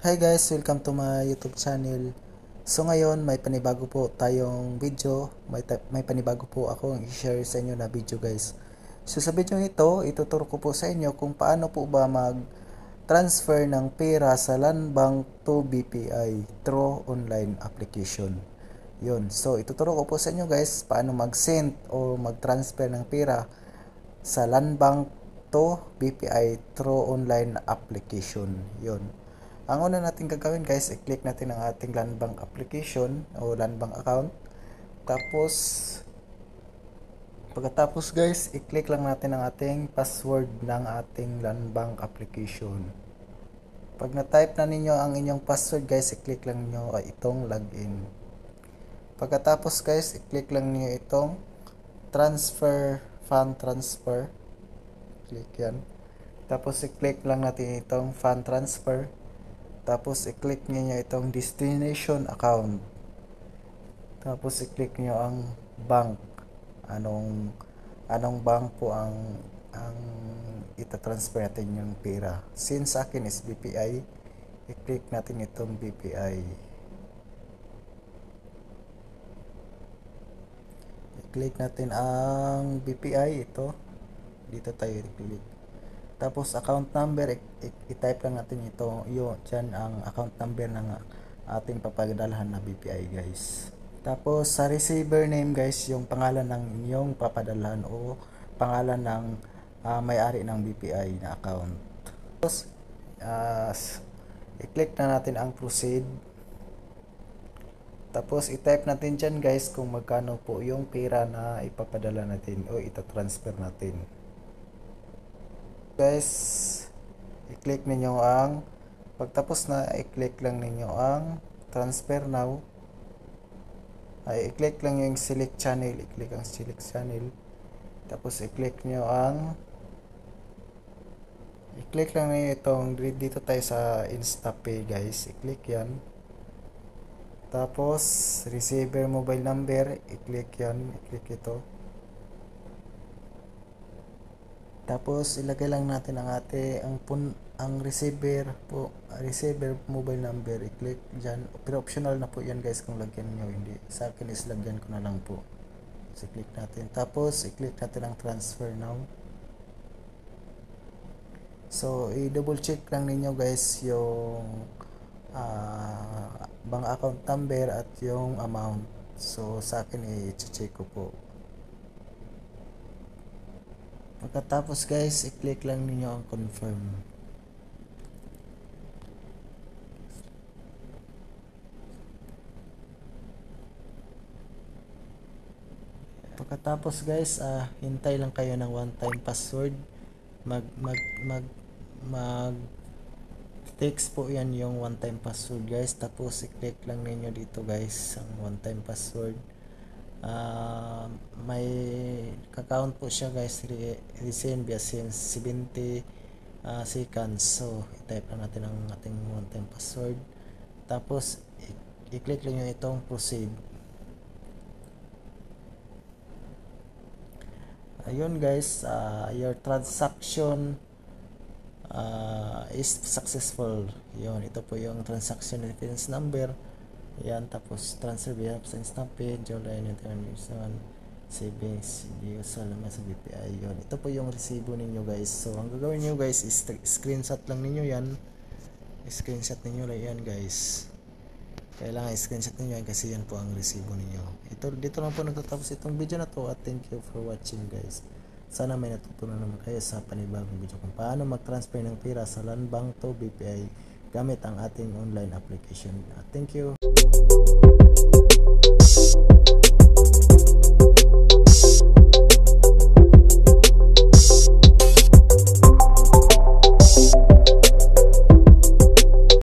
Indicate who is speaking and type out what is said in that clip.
Speaker 1: Hi guys, welcome to my YouTube channel. So ngayon may panibago po tayong video, may panibago po akong i-share sa inyo na video guys. So sa video ito, ituturo ko po sa inyo kung paano po ba mag-transfer ng pera sa Landbank to BPI through online application. Yun, so ituturo ko po sa inyo guys paano mag-send o mag-transfer ng pera sa Landbank to BPI through online application. Yun. Ang una natin gagawin guys, i-click natin ang ating Landbank application o Landbank account. Tapos, pagkatapos guys, i-click lang natin ang ating password ng ating Landbank application. Pag na-type na ninyo ang inyong password guys, i-click lang nyo itong login. Pagkatapos guys, i-click lang niyo itong fund transfer. Click yan. Tapos i-click lang natin itong fund transfer. Tapos i-click niyo itong destination account. Tapos i-click niyo ang bank. Anong bank po ang ita-transfer natin yung pera. Since sa akin is BPI, i-click natin itong BPI. I-click natin ang BPI ito. Dito tayo i-click. Tapos account number, i-type lang natin ito. Diyan ang account number ng ating papadalhan na BPI guys. Tapos sa receiver name guys, yung pangalan ng inyong papadalhan o pangalan ng may-ari ng BPI na account. Tapos i-click na natin ang proceed. Tapos i-type natin dyan guys kung magkano po yung pera na ipapadala natin o ita-transfer natin. Guys, i-click ninyo ang pagtapos na i-click lang ninyo ang transfer now. Ay i-click lang yung select channel, i-click ang select channel. Tapos i-click nyo ang i-click lang niyo itong dito tayo sa InstaPay guys, i-click yan. Tapos receiver mobile number, i-click yan, i-click ito. Tapos ilagay lang natin ang receiver mobile number, i-click diyan. Pero optional na po 'yan guys kung lagyan niyo, hindi. Sa akin is lagyan ko na lang po. So click natin. Tapos i-click natin ang transfer now. So i-double check lang ninyo guys yung bank account number at yung amount. So sa akin i-check ko po. Pagkatapos guys, i-click lang ninyo ang confirm. Pagkatapos guys, hintay lang kayo ng one-time password. Mag text po yan yung one-time password guys. Tapos i-click lang ninyo dito guys ang one-time password. May ka-count po siya guys, resend via 70 seconds. So i-type lang natin ang ating one-time password. Tapos i-click lang nyo itong proceed. Ayun guys, your transaction is successful. Yun, ito po yung transaction reference number. Yan, tapos transfer via sa InstaPay, July 1991, savings, usual naman sa BPI. Yun, ito po yung resibo ninyo guys. So, ang gagawin nyo guys is screenshot lang ninyo yan. Screenshot ninyo lang yan guys. Kailangan screenshot ninyo yan kasi yan po ang resibo ninyo. Dito lang po nagtatapos itong video na to at thank you for watching guys. Sana may natutunan naman kayo sa panibagong video kung paano mag-transfer ng pera sa Landbank to BPI gamit ang ating online application. Thank you.